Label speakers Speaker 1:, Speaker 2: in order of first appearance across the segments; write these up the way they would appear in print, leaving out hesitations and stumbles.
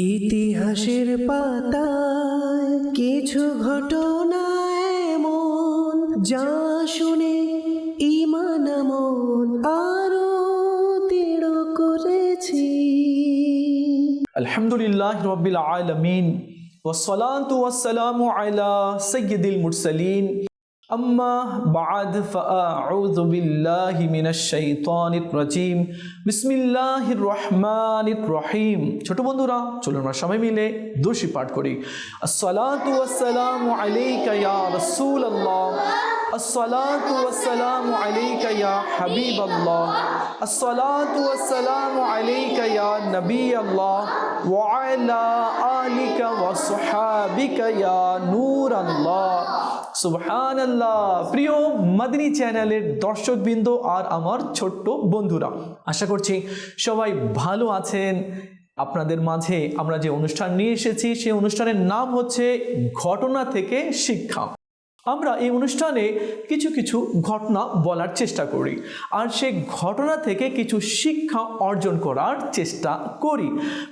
Speaker 1: ইতিহাসের পাতায় কিছু ঘটনা এমন যা শুনে ঈমান আমল আরো দৃঢ় করেছি।
Speaker 2: আলহামদুলিল্লাহ রাব্বিল আলামিন ওয়াসসালাতু ওয়াসসালামু আলা সাইয়্যিদিল মুরসালিন আম্মা বা'দ ফাআউযু বিল্লাহি মিনাশ শাইতানির রাজীম বিসমিল্লাহির রহমানির রহিম। ছোট বন্ধুরা, চলুন আমরা সবাই মিলে দুরূদ পাঠ করি। আসসালাতু ওয়াসসালামু আলাইকা ইয়া রাসূলুল্লাহ, আসসালাতু ওয়াসসালামু আলাইকা ইয়া হাবিবাল্লাহ, আসসালাতু ওয়াসসালামু আলাইকা ইয়া নবিয়াল্লাহ ওয়া আলা আলিকা ওয়া সাহাবিকা ইয়া নূরাল্লাহ। সুবহানাল্লাহ। প্রিয় মাদিনী চ্যানেলের দর্শকবৃন্দ আর আমার ছোট্ট বন্ধুরা, আশা করছি সবাই ভালো আছেন। আপনাদের মাঝে আমরা যে অনুষ্ঠান নিয়ে এসেছি সেই অনুষ্ঠানের নাম হচ্ছে ঘটনা থেকে শিক্ষা। আমরা এই অনুষ্ঠানে কিছু কিছু ঘটনা বলার চেষ্টা করি আর সেই ঘটনা থেকে কিছু শিক্ষা অর্জন করার চেষ্টা করি।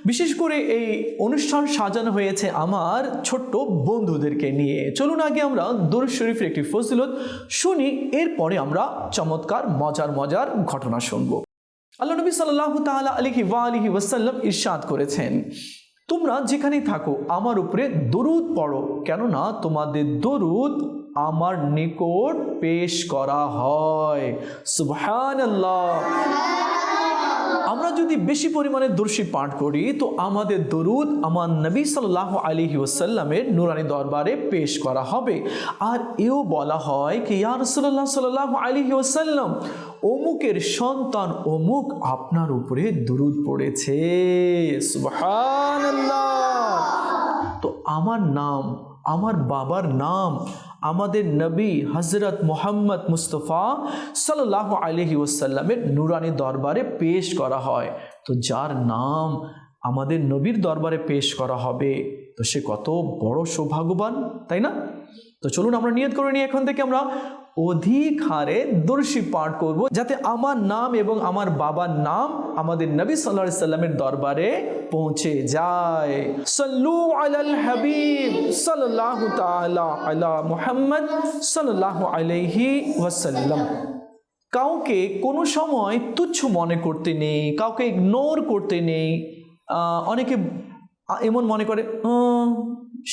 Speaker 2: বিশেষ করে এই অনুষ্ঠান সাজানো হয়েছে আমার ছোট্ট বন্ধুদেরকে নিয়ে। চলুন আগে আমরা দুরূদ শরীফের একটি ফজিলত শুনি, এরপরে আমরা চমৎকার মজার ঘটনা শুনব। আল্লাহ নবী সাল্লাল্লাহু তাআলা আলাইহি ওয়া আলিহি ওয়াসাল্লাম ইরশাদ করেছেন, তোমরা যেখানেই থাকো আমার উপরে দরুদ পড়ো, কেননা তোমাদের দরুদ আমার নিকট পেশ করা হয়। সুবহানাল্লাহ। আমরা যদি বেশি পরিমাণে দরুদ পাঠ করি তো আমাদের দরুদ আমার নবী সাল্লাল্লাহু আলাইহি ওয়াসাল্লামের নূরানি দরবারে পেশ করা হবে। আর এও বলা হয় কি ইয়া রাসূলুল্লাহ সাল্লাল্লাহু আলাইহি ওয়াসাল্লাম, অমুকের সন্তান অমুক আপনার উপরে দরুদ পড়েছে। সুবহানাল্লাহ। তো আমার নাম, আমার বাবার নাম আমাদের নবী হযরত মুহাম্মদ মুস্তাফা সাল্লাল্লাহু আলাইহি ওয়াসাল্লামের নূরানি দরবারে পেশ করা হয়। তো যার নাম আমাদের নবীর দরবারে পেশ করা হবে তো সে কত বড় সৌভাগ্যবান, তাই না? তো চলুন আমরা নিয়ত করে নিই, এখন থেকে আমরা অধিক হারে দরুদ পাঠ করব যাতে আমার নাম এবং আমার বাবার নাম আমাদের নবী সাল্লাল্লাহু আলাইহি সাল্লামের দরবারে পৌঁছে যায়। সাল্লু আলাল হাবিব সাল্লাল্লাহু তাআলা আলা মুহাম্মদ সাল্লাল্লাহু আলাইহি ওয়াসাল্লাম। কাউকে কোনো সময় তুচ্ছ মনে করতে নেই, কাউকে ইগনোর করতে নেই। অনেকে এমন মনে করে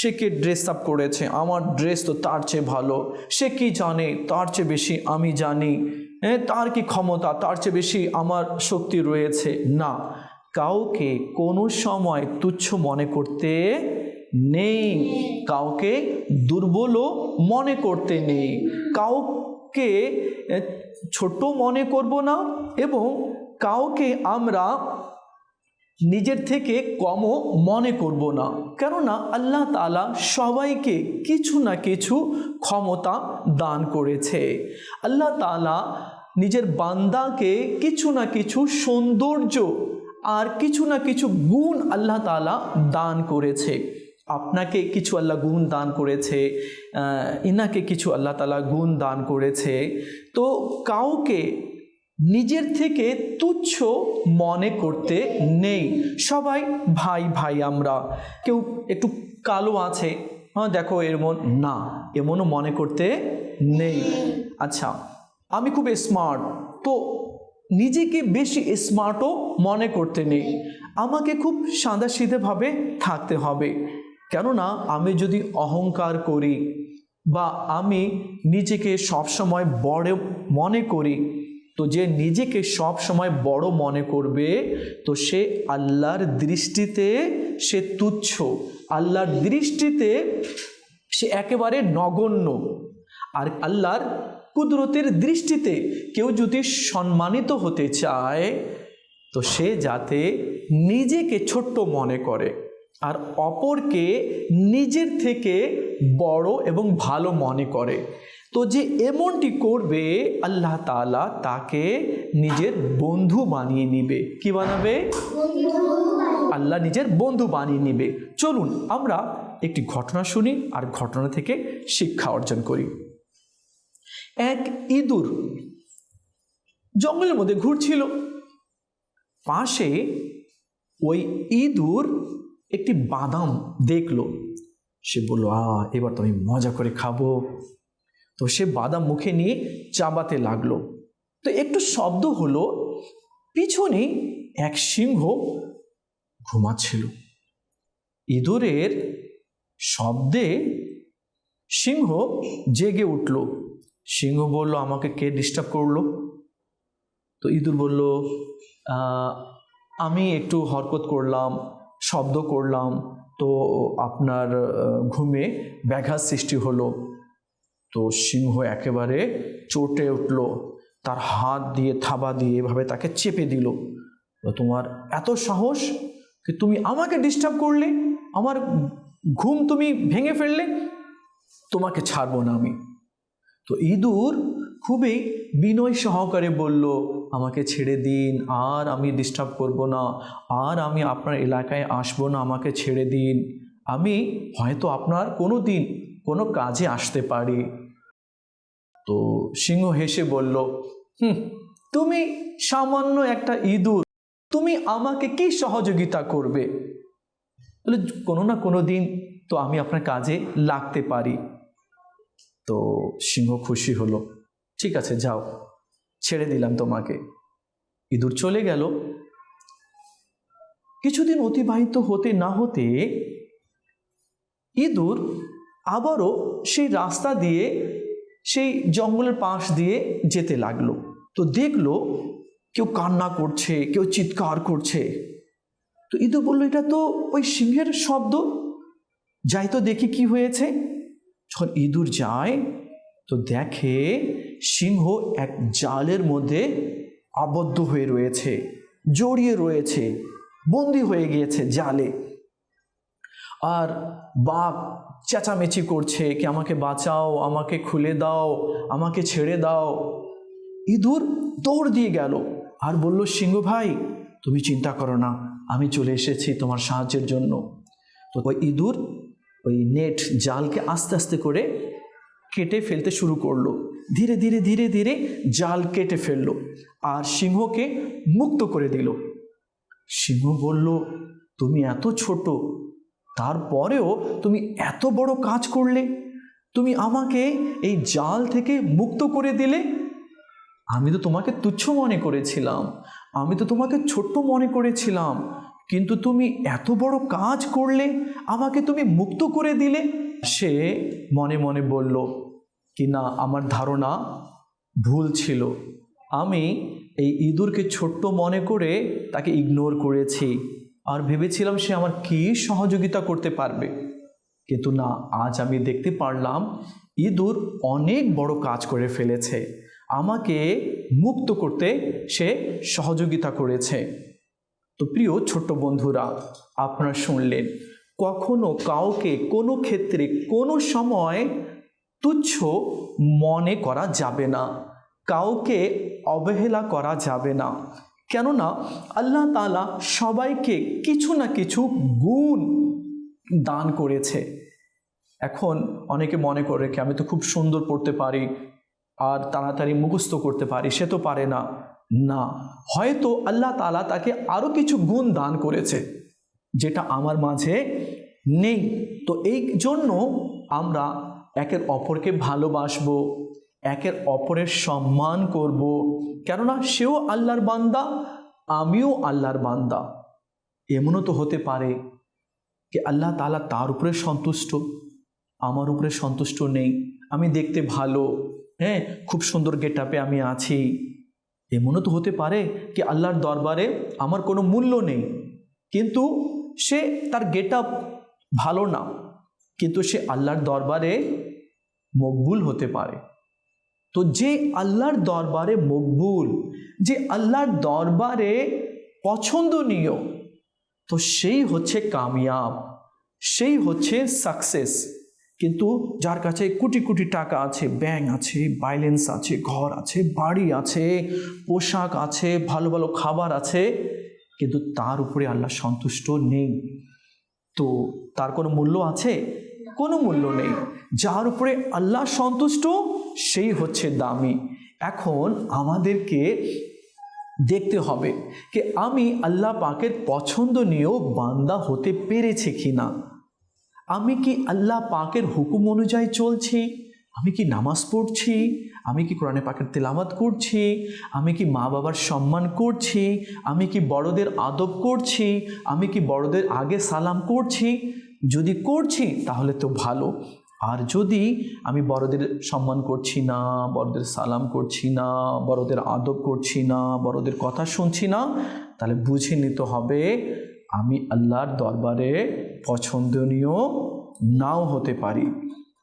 Speaker 2: সে কে ড্রেস আপ করেছে, আমার ড্রেস তো তার চেয়ে ভালো, সে কি জানে তার চেয়ে বেশি আমি জানি, তার কি ক্ষমতা, তার চেয়ে বেশি আমার শক্তি রয়েছে। না, কাউকে কোনো সময় তুচ্ছ মনে করতে নেই, কাউকে দুর্বলও মনে করতে নেই, কাউকে ছোট মনে করব না এবং কাউকে আমরা নিজের থেকে কমও মনে করব না। কেননা আল্লাহ তাআলা সবাইকে কিছু না কিছু ক্ষমতা দান করেছে। আল্লাহ তাআলা নিজের বান্দাকে কিছু না কিছু সৌন্দর্য আর কিছু না কিছু গুণ আল্লাহ তাআলা দান করেছে। আপনাকে কিছু আল্লাহ গুণ দান করেছে, ইনাকে কিছু আল্লাহ তাআলা গুণ দান করেছে। তো কাউকে নিজের থেকে তুচ্ছ মনে করতে নেই। সবাই ভাই ভাই আমরা। কেউ একটু কালো আছে, দেখো এমন না, এমনও মনে করতে নেই। আচ্ছা, আমি খুব স্মার্ট, তো নিজেকে বেশি স্মার্টও মনে করতে নেই। আমাকে খুব সাদাসিধেভাবে থাকতে হবে, কেননা আমি যদি অহংকার করি বা আমি নিজেকে সবসময় বড় মনে করি তো যে নিজেকে সব সময় বড় মনে করবে তো সে আল্লাহর দৃষ্টিতে সে তুচ্ছ, আল্লাহর দৃষ্টিতে সে একেবারে নগণ্য। আর আল্লাহর কুদরতের দৃষ্টিতে কেউ যদি সম্মানিত হতে চায় তো সে যাতে নিজেকে ছোট্ট মনে করে আর অপরকে নিজের থেকে বড় এবং ভালো মনে করে, তো যে এমনটি করবে আল্লাহ তাআলা তাকে নিজের বন্ধু বানিয়ে নিবে। কি বানাবে? আল্লাহ নিজের বন্ধু বানিয়ে নিবে। চলুন আমরা একটি ঘটনা শুনি আর ঘটনা থেকে শিক্ষা অর্জন করি। এক ইঁদুর জঙ্গলের মধ্যে ঘুরছিল, পাশে ওই ইঁদুর একটি বাদাম দেখলো। সে বলল, এবার তো আমি মজা করে খাবো। তো সে বাদাম মুখে নিয়ে চাবাতে লাগলো। তো একটু শব্দ হলো, পিছনে এক সিংহ ঘুমাচ্ছিল। ইঁদুরের শব্দে সিংহ জেগে উঠল। সিংহ বলল, আমাকে কে ডিস্টার্ব করলো? তো ইঁদুর বলল, আমি একটু হরকত করলাম, শব্দ করলাম, তো আপনার ঘুমে ব্যাঘাত সৃষ্টি হলো। তো সিংহ একেবারে চটে উঠল, তার হাত দিয়ে থাবা দিয়ে এভাবে তাকে চেপে দিল। তোমার এত সাহস কি তুমি আমাকে ডিস্টার্ব করলে, আমার ঘুম তুমি ভেঙে ফেললে, তোমাকে ছাড়বো না আমি। তো ইঁদুর খুবই বিনয় সহকারে বলল, আমাকে ছেড়ে দিন, আর আমি ডিস্টার্ব করব না, আর আমি আপনার এলাকায় আসবো না, আমাকে ছেড়ে দিন, আমি হয়তো আপনার কোনো দিন কোনো কাজে আসতে পারি। তো সিংহ হেসে বলল, তুমি সামান্য একটা ইঁদুর, তুমি আমাকে কি সহযোগিতা করবে? বলে, কোনো না কোনো দিন তো আমি আপনার কাজে লাগতে পারি। তো সিংহ খুশি হলো, ঠিক আছে যাও, ছেড়ে দিলাম তোমাকে। ইঁদুর চলে গেল। কিছুদিন অতিবাহিত হতে না হতে ইঁদুর আবারও সেই রাস্তা দিয়ে, সেই জঙ্গলের পাশ দিয়ে যেতে লাগলো। তো দেখলো কেউ কান্না করছে, কেউ চিৎকার করছে। তো ইঁদুর বলল, এটা তো ওই সিংহের শব্দ, যাই তো দেখি কি হয়েছে। যখন ইঁদুর যায় তো দেখে সিংহ এক জালের মধ্যে আবদ্ধ হয়ে রয়েছে, জড়িয়ে রয়েছে, বন্দি হয়ে গিয়েছে জালে। আর বাঘ চেঁচামেচি করছে কি আমাকে বাঁচাও, আমাকে খুলে দাও, আমাকে ছেড়ে দাও। ইঁদুর দৌড় দিয়ে গেল আর বলল, সিংহ ভাই তুমি চিন্তা করো না, আমি চলে এসেছি তোমার সাহায্যের জন্য। তো ওই ইঁদুর ওই নেট জালকে আস্তে আস্তে করে কেটে ফেলতে শুরু করলো। ধীরে ধীরে ধীরে ধীরে জাল কেটে ফেললো আর সিংহকে মুক্ত করে দিল। সিংহ বলল, তুমি এত ছোট, তারপরেও তুমি এত বড় কাজ করলে, তুমি আমাকে এই জাল থেকে মুক্ত করে দিলে। আমি তো তোমাকে তুচ্ছ মনে করেছিলাম, আমি তো তোমাকে ছোট্ট মনে করেছিলাম, কিন্তু তুমি এত বড় কাজ করলে, আমাকে তুমি মুক্ত করে দিলে। সে মনে মনে বলল কি না, আমার ধারণা ভুল ছিল, আমি এই ইঁদুরকে ছোট্ট মনে করে তাকে ইগনোর করেছি আর ভেবেছিলাম সে আমার কি সহযোগিতা করতে পারবে। কিন্তু না, আজ আমি দেখতে পারলাম ইঁদুর অনেক বড় কাজ করে ফেলেছে, আমাকে মুক্ত করতে সে সহযোগিতা করেছে। তো প্রিয় ছোট্ট বন্ধুরা, আপনারা শুনলেন, কখনো কাউকে কোনো ক্ষেত্রে কোনো সময় তুচ্ছ মনে করা যাবে না, কাউকে অবহেলা করা যাবে না। কেননা আল্লাহ তাআলা সবাইকে কিছু না কিছু গুণ দান করেছে। এখন অনেকে মনে করে কি আমি তো খুব সুন্দর পড়তে পারি আর তাড়াতাড়ি মুখস্থ করতে পারি, সে তো পারে না। না, হয়তো আল্লাহ তাআলা তাকে আরও কিছু গুণ দান করেছে যেটা আমার মাঝে নেই। তো এই জন্য আমরা একের অপরকে ভালোবাসবো, একের অপরের সম্মান করব, কেননা সেও আল্লাহর বান্দা, আমিও আল্লাহর বান্দা। এমনও তো হতে পারে কি আল্লাহ তাআলা তার উপরে সন্তুষ্ট, আমার উপরে সন্তুষ্ট নেই। আমি দেখতে ভালো, হ্যাঁ, খুব সুন্দর গেটআপে আমি আছি, এমনও তো হতে পারে কি আল্লাহর দরবারে আমার কোনো মূল্য নেই, কিন্তু সে তার গেটআপ ভালো না, কিন্তু সে আল্লাহর দরবারে মকবুল হতে পারে। তো যে আল্লাহর দরবারে মকবুল, যে আল্লাহর দরবারে পছন্দনীয়, তো সেই হচ্ছে কামিয়াব, সেই হচ্ছে সাকসেস। কিন্তু যার কাছে কোটি কোটি টাকা আছে, ব্যাংক আছে, ব্যালেন্স আছে, ঘর আছে, বাড়ি আছে, পোশাক আছে, ভালো ভালো খাবার আছে, কিন্তু তার উপরে আল্লাহ সন্তুষ্ট নেই, তো তার কোনো মূল্য আছে? কোনো মূল্য নেই। যার উপরে আল্লাহ সন্তুষ্ট সেই হচ্ছে দামি। এখন আমাদেরকে দেখতে হবে যে আমি আল্লাহ পাকের পছন্দনীয় বান্দা হতে পেরেছি কিনা, আমি কি আল্লাহ পাকের হুকুম অনুযায়ী চলছি, আমি কি নামাজ পড়ছি, আমি কি কোরআনে পাকের তেলাওয়াত করছি, আমি কি মা বাবার সম্মান করছি, আমি কি বড়দের আদব করছি, আমি কি বড়দের আগে সালাম করছি। যদি করছি তাহলে তো ভালো, আর যদি আমি বড়দের সম্মান করছি না, বড়দের সালাম করছি না, বড়দের আদব করছি না, বড়দের কথা শুনছি না, তাহলে বুঝে নিতে হবে আমি আল্লাহর দরবারে পছন্দনীয় নাও হতে পারি।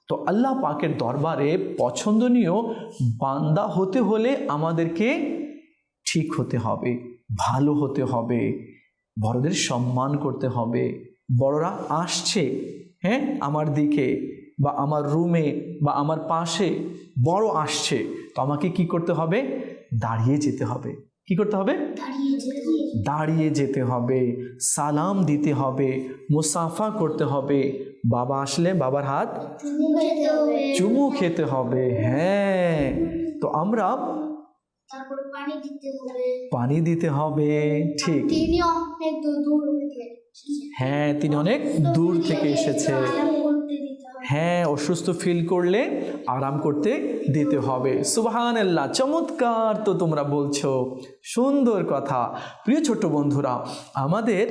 Speaker 2: তো আল্লাহ পাকের দরবারে পছন্দনীয় বান্দা হতে হলে আমাদেরকে ঠিক হতে হবে, ভালো হতে হবে, বড়দের সম্মান করতে হবে। বড়রা আসছে, হ্যাঁ, আমার দিকে বা আমার রুমে বা আমার পাশে বড় আসছে, তো আমাকে কি করতে হবে? দাঁড়িয়ে যেতে হবে। কি করতে হবে? দাঁড়িয়ে যেতে হবে, সালাম দিতে হবে, মুসাফা করতে হবে। বাবা আসলে বাবার হাত চুমু খেতে হবে। হ্যাঁ, তো আমরা পানি দিতে হবে। ঠিক, হ্যাঁ, তিনি অনেক দূর থেকে এসেছে। হ্যাঁ, অসুস্থ ফিল করলে আরাম করতে দিতে হবে। সুবহানাল্লাহ, চমৎকার তো তোমরা বলছো, সুন্দর কথা। প্রিয় ছোট বন্ধুরা, আমাদের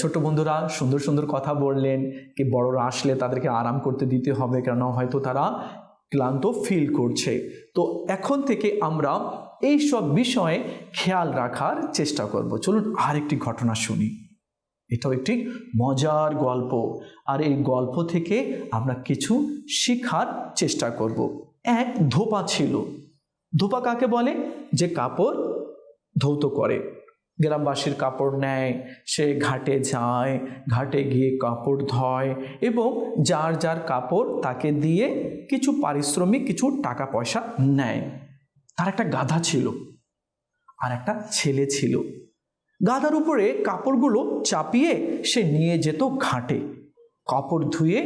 Speaker 2: ছোট বন্ধুরা সুন্দর সুন্দর কথা বললেন কি বড়রা আসলে তাদেরকে আরাম করতে দিতে হবে, কেন হয়তো তারা ক্লান্ত ফিল করছে। তো এখন থেকে আমরা এই সব বিষয়ে খেয়াল রাখার চেষ্টা করব। চলুন আরেকটি ঘটনা শুনি। এটাও একটি মজার গল্প, আর এই গল্প থেকে আমরা কিছু শেখার চেষ্টা করব। এক ধোপা ছিল। ধোপা কাকে বলে? যে কাপড় ধৌত করে, গ্রামবাসীর কাপড় নেয়, সে ঘাটে যায়, ঘাটে গিয়ে কাপড় ধয় এবং যার যার কাপড় তাকে দিয়ে কিছু পারিশ্রমিক, কিছু টাকা পয়সা নেয়। তার একটা গাধা ছিল আর একটা ছেলে ছিল। গাধার উপরে কাপড়গুলো চাপিয়ে সে নিয়ে যেত ঘাটে, কাপড় ধুয়ে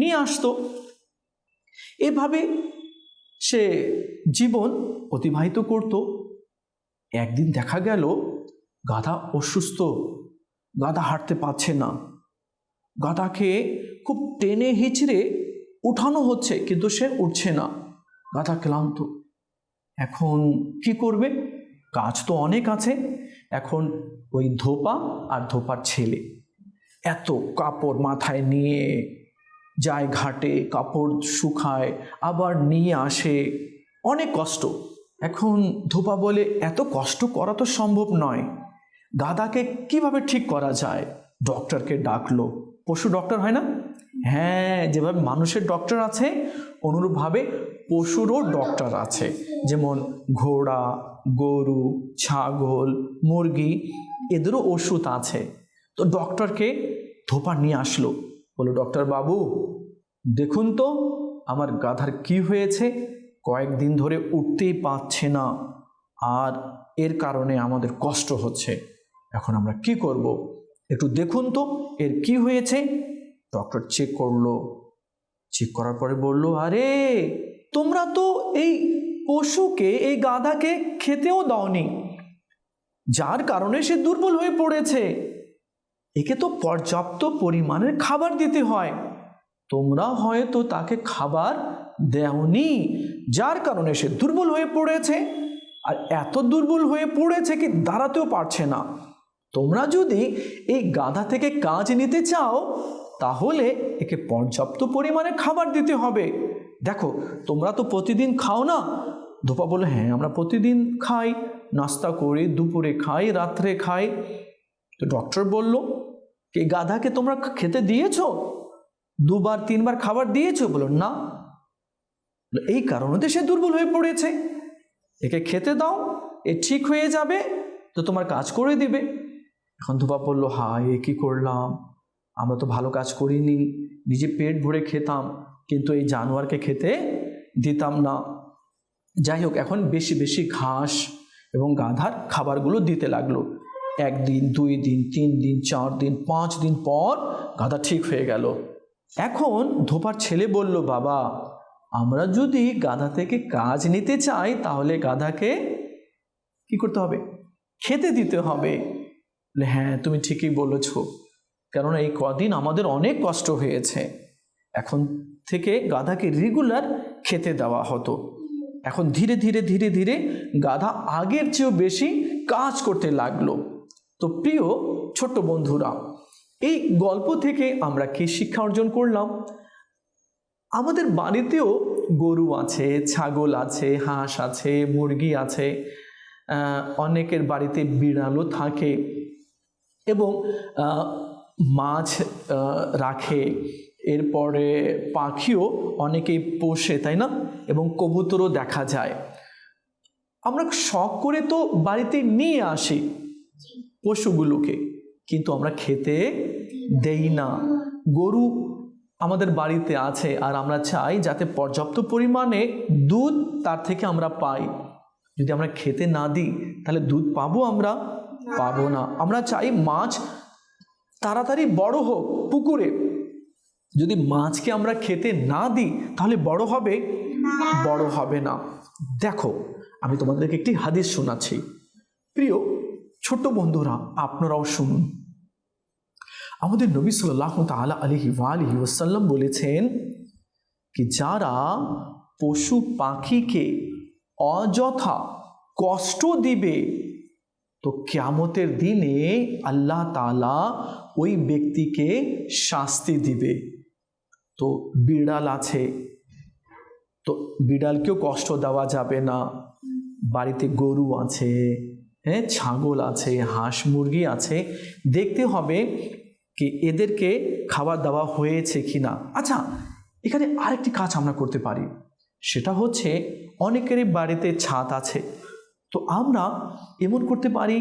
Speaker 2: নিয়ে আসতো। এভাবে সে জীবন অতিবাহিত করত। একদিন দেখা গেল গাধা অসুস্থ, গাধা হাঁটতে পারছে না। গাধাকে খুব টেনে হিচড়ে উঠানো হচ্ছে, কিন্তু সে উঠছে না। গাধা ক্লান্ত। এখন কি করবে? কাজ তো অনেক আছে। এখন ওই ধোপা আর ধোপার ছেলে এত কাপড় মাথায় নিয়ে যায় ঘাটে, কাপড় শুকায়, আবার নিয়ে আসে, অনেক কষ্ট। এখন ধোপা বলে এত কষ্ট করা তো সম্ভব নয়, গাধাকে কিভাবে ঠিক করা যায়? ডক্টরকে ডাকলো। পশু ডক্টর হয় না? হ্যাঁ, যেভাবে মানুষের ডক্টর আছে অনুরূপভাবে পশুরও ডক্টর আছে। যেমন ঘোড়া, গরু, ছাগল, মুরগি, এদেরও ওষুধ আছে। তো ডক্টরকে ধোপা নিয়ে আসলো। বললো, ডক্টর বাবু দেখুন তো আমার গাধার কি হয়েছে, কয়েকদিন ধরে উঠতেই পারছে না, আর এর কারণে আমাদের কষ্ট হচ্ছে। এখন আমরা কি করব? একটু দেখুন তো এর কি হয়েছে। ডক্টর চেক করলো, চেক করার পরে বলল, আরে তোমরা তো এই পশুকে, এই গাধাকে খেতেও দাওনি, যার কারণে সে দুর্বল হয়ে পড়েছে। একে তো পর্যাপ্ত পরিমাণের খাবার দিতে হয়, তোমরা হয়তো তাকে খাবার দেওনি, যার কারণে সে দুর্বল হয়ে পড়েছে। আর এত দুর্বল হয়ে পড়েছে কি দাঁড়াতেও পারছে না। তোমরা যদি এই গাধা থেকে কাজ নিতে চাও তাহলে একে পর্যাপ্ত পরিমাণে খাবার দিতে হবে। দেখো তোমরা তো প্রতিদিন খাও না। ধোপা বলে, হ্যাঁ আমরা প্রতিদিন খাই, নাস্তা করি, দুপুরে খাই, রাত্রে খাই। তো ডক্টর বলল, এই গাধাকে তোমরা খেতে দিয়েছো? 2বার 3বার খাবার দিয়েছো? বলো না। এই কারণে তো সে দুর্বল হয়ে পড়েছে, একে খেতে দাও, এ ঠিক হয়ে যাবে, তো তোমার কাজ করে দিবে। এখন ধোপা বলল, হায় এ কি করলাম, আমরা তো ভালো কাজ করিনি, নিজে পেট ভরে খেতাম, কিন্তু এই জানোয়ারকে খেতে দিতাম না। যাই হোক, এখন বেশি বেশি ঘাস এবং গাধার খাবারগুলো দিতে লাগলো। 1 দিন, 2 দিন, 3 দিন, 4 দিন, 5 দিন পর গাধা ঠিক হয়ে গেল। এখন ধোপার ছেলে বলল, বাবা আমরা যদি গাধা থেকে কাজ নিতে চাই তাহলে গাধাকে কি করতে হবে? খেতে দিতে হবে। বলে হ্যাঁ তুমি ঠিকই বলেছ, কেননা এই কদিন আমাদের অনেক কষ্ট হয়েছে। এখন থেকে গাধাকে রেগুলার খেতে দেওয়া হতো। এখন ধীরে ধীরে ধীরে ধীরে গাধা আগের চেয়েও বেশি কাজ করতে লাগলো। তো প্রিয় ছোট্ট বন্ধুরা, এই গল্প থেকে আমরা কি শিক্ষা অর্জন করলাম? আমাদের বাড়িতেও গরু আছে, ছাগল আছে, হাঁস আছে, মুরগি আছে, অনেকের বাড়িতে বিড়ালও থাকে এবং মাছ রাখে, এরপরে পাখিও অনেকেই পোষে, তাই না? এবং কবুতরও দেখা যায়। আমরা শখ করে তো বাড়িতে নিয়ে আসি পশুগুলোকে, কিন্তু আমরা খেতে দেই না। গরু আমাদের বাড়িতে আছে আর আমরা চাই যাতে পর্যাপ্ত পরিমাণে দুধ তার থেকে আমরা পাই। যদি আমরা খেতে না দিই তাহলে দুধ পাবো? আমরা পাবো না। আমরা চাই মাছ তাড়াতাড়ি বড় হোক পুকুরে। যদি মাছকে আমরা খেতে না দিই তাহলে বড় হবে? বড় হবে না। দেখো, আমি তোমাদেরকে একটি হাদিস শোনাচ্ছি। প্রিয় ছোট্ট বন্ধুরা, আপনারাও শুনুন। আমাদের নবী সাল্লাল্লাহু তাআলা আলাইহি ওয়াসাল্লাম বলেছেন কি যারা পশু পাখিকে অযথা কষ্ট দিবে তো কিয়ামতের দিনে আল্লাহ তাআলা ওই ব্যক্তিকে শাস্তি দিবে। তো বিড়াল আছে, তো বিড়ালকেও কষ্ট দেওয়া যাবে না। বাড়িতে গরু আছে, হ্যাঁ, ছাগল আছে, হাঁস মুরগি আছে, দেখতে হবে কি এদেরকে খাবার দেওয়া হয়েছে কিনা। আচ্ছা, এখানে আরেকটি কাজ আমরা করতে পারি, সেটা হচ্ছে অনেকেরই বাড়িতে ছাদ আছে। তো আমরা এমন করতে পারি,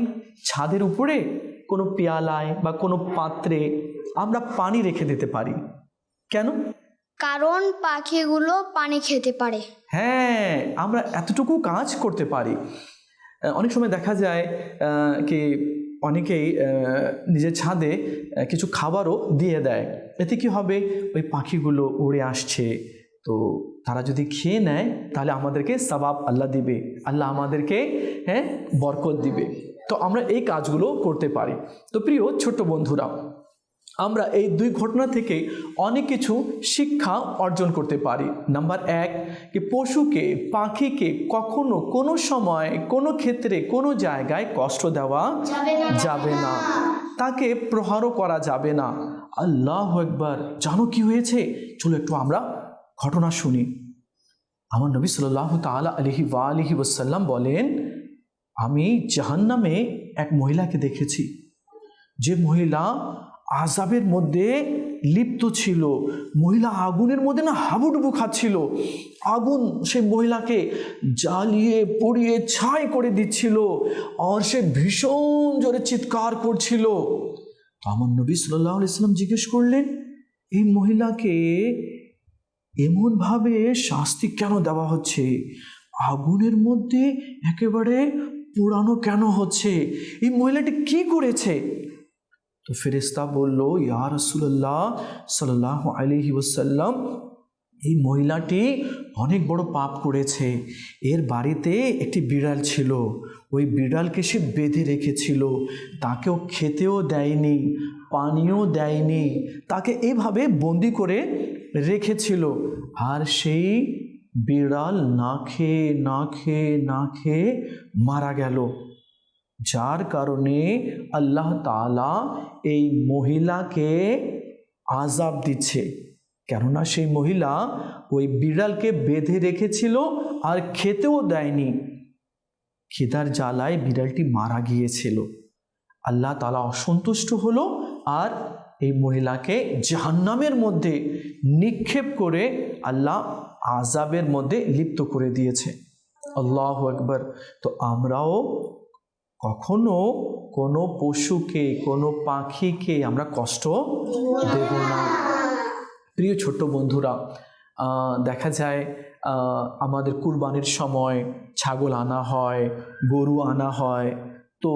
Speaker 2: ছাদের উপরে কোনো পেয়ালায় বা কোনো পাত্রে আমরা পানি রেখে দিতে পারি। কেন?
Speaker 3: কারণ পাখিগুলো পানি খেতে পারে।
Speaker 2: হ্যাঁ, আমরা এতটুকু কাজ করতে পারি। অনেক সময় দেখা যায় কি অনেকেই নিজের ছাদে কিছু খাবারও দিয়ে দেয়। এতে কি হবে, ওই পাখিগুলো উড়ে আসছে, তো তারা যদি খেয়ে নেয় তাহলে আমাদেরকে সওয়াব আল্লাহ দিবে, আল্লাহ আমাদেরকে বরকত দিবে। তো আমরা এই কাজগুলো করতে পারি। তো প্রিয় ছোট্ট বন্ধুরা, আমরা এই দুই ঘটনা থেকে অনেক কিছু শিক্ষা অর্জন করতে পারি। নাম্বার 1, কি পশুকে পাখিকে কখনো কোনো সময় কোনো ক্ষেত্রে কোনো জায়গায় কষ্ট দেওয়া যাবে না, তাকে প্রহারও করা যাবে না। আল্লাহু আকবার। জানো কি হয়েছে? চলো একটু আমরা ঘটনা শুনি। আমার নবী সাল্লাল্লাহু তাআলা আলাইহি ওয়াসাল্লাম বলেন, আমি জাহান্নামে এক মহিলাকে দেখেছি, যে মহিলা আযাবের মধ্যে লিপ্ত ছিল। মহিলা আগুনের মধ্যে না হাবুডুবু খাচ্ছিল। আগুন সেই মহিলাকে জ্বালিয়ে পুড়িয়ে ছাই করে দিচ্ছিল, আর সে ভীষণ জোরে চিৎকার করছিল। তো আমার নবী সাল্লাল্লাহু আলাইহি ওয়াসাল্লাম জিজ্ঞেস করলেন, এই মহিলাকে এমনভাবে শাস্তি কেন দেওয়া হচ্ছে? আগুনের মধ্যে একেবারে পোড়ানো কেন হচ্ছে? এই মহিলাটি কি করেছে? তো ফেরেশতা বলল, ইয়া রাসূলুল্লাহ সাল্লাল্লাহু আলাইহি ওয়াসাল্লাম, এই মহিলাটি অনেক বড় পাপ করেছে। এর বাড়িতে একটি বিড়াল ছিল, ওই বিড়ালকে সে বেঁধে রেখেছিল, তাকেও খেতেও দেয়নি, পানিও দেয়নি, তাকে এইভাবে বন্দি করে রেখেছিল। আর সেই বিড়াল না খেয়ে মারা গেল, যার কারণে আল্লাহ তাআলা এই মহিলাকে আযাব দিচ্ছে। কেননা সেই মহিলা ওই বিড়ালকে বেঁধে রেখেছিল আর খেতেও দেয়নি। খিদার জ্বালায় বিড়ালটি মারা গিয়েছিল। আল্লাহ তাআলা অসন্তুষ্ট হলো আর এই মহিলাকে জাহান্নামের মধ্যে নিক্ষেপ করে আল্লাহ আযাবের মধ্যে লিপ্ত করে দিয়েছে। আল্লাহু আকবার। তো আমরাও কখনো কোনো পশুকে, কোনো পাখিকে আমরা কষ্ট দেব না। প্রিয় ছোট্ট বন্ধুরা, দেখা যায় আমাদের কুরবানির সময় ছাগল আনা হয়, গরু আনা হয়। তো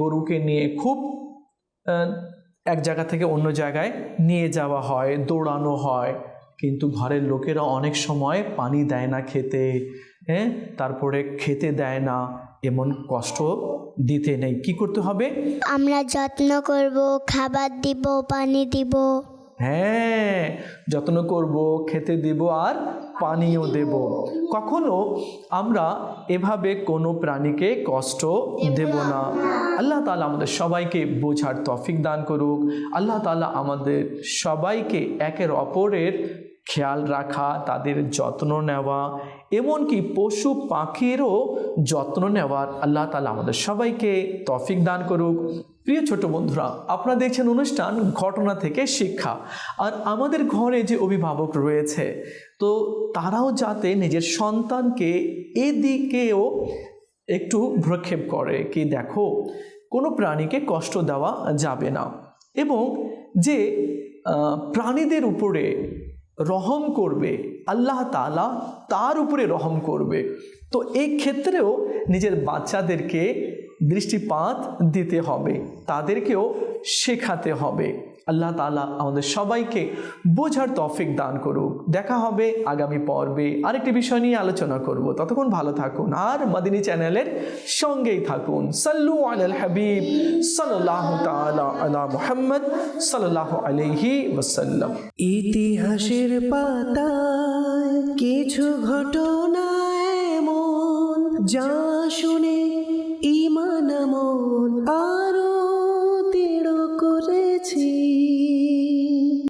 Speaker 2: গরুকে নিয়ে খুব এক জায়গা থেকে অন্য জায়গায় নিয়ে যাওয়া হয়, দৌড়ানো হয়, কিন্তু ঘরের লোকেরা অনেক সময় পানি দেয় না খেতে, তারপরে খেতে দেয় না। এমন কষ্ট দিতে নেই। কি করতে হবে?
Speaker 4: আমরা যত্ন করব, খাবার দিব, পানি দিব।
Speaker 2: হ্যাঁ, যত্ন করব, খেতে দিব আর পানিও দেব। কখনো আমরা এভাবে কোনো প্রাণীকে কষ্ট দেব না। আল্লাহ তাআলা আমাদের সবাইকে বোঝার তৌফিক দান করুক। আল্লাহ তাআলা আমাদের সবাইকে একের অপরের খেয়াল রাখা, তাদের যত্ন নেওয়া, এমনকি পশু পাখিরও যত্ন নেওয়ার আল্লাহ তাআলা আমাদের সবাইকে তৌফিক দান করুক। প্রিয় ছোট বন্ধুরা, আপনারা দেখছেন অনুষ্ঠান ঘটনা থেকে শিক্ষা। আর আমাদের ঘরে যে অভিভাবক রয়েছে, তো তারাও যাতে নিজের সন্তানকে এদিকেও একটু ভ্রক্ষেপ করে, কি দেখো কোনো প্রাণীকে কষ্ট দেওয়া যাবে না, এবং যে প্রাণীদের উপরে রহম করবে আল্লাহ তাআলা তার উপরে রহম করবে। তো এই ক্ষেত্রেও নিজের বাচ্চাদেরকে দৃষ্টিপাত দিতে হবে, তাদেরকেও শেখাতে হবে। আল্লাহ তাআলা আমাদের সবাইকে বোঝার তৌফিক দান করুক। দেখা হবে আগামী পর্বে আরেকটি বিষয় নিয়ে আলোচনা করব। ততক্ষণ ভালো থাকুন আর মাদিনী চ্যানেলের সঙ্গেই থাকুন। সাল্লু আলাল হাবিব সাল্লাল্লাহু তাআলা আলা মুহাম্মদ সাল্লাল্লাহু আলাইহি ওয়াসাল্লাম।
Speaker 1: ইতিহাসের পাতায় কিছু ঘটনা এমন যা শুনে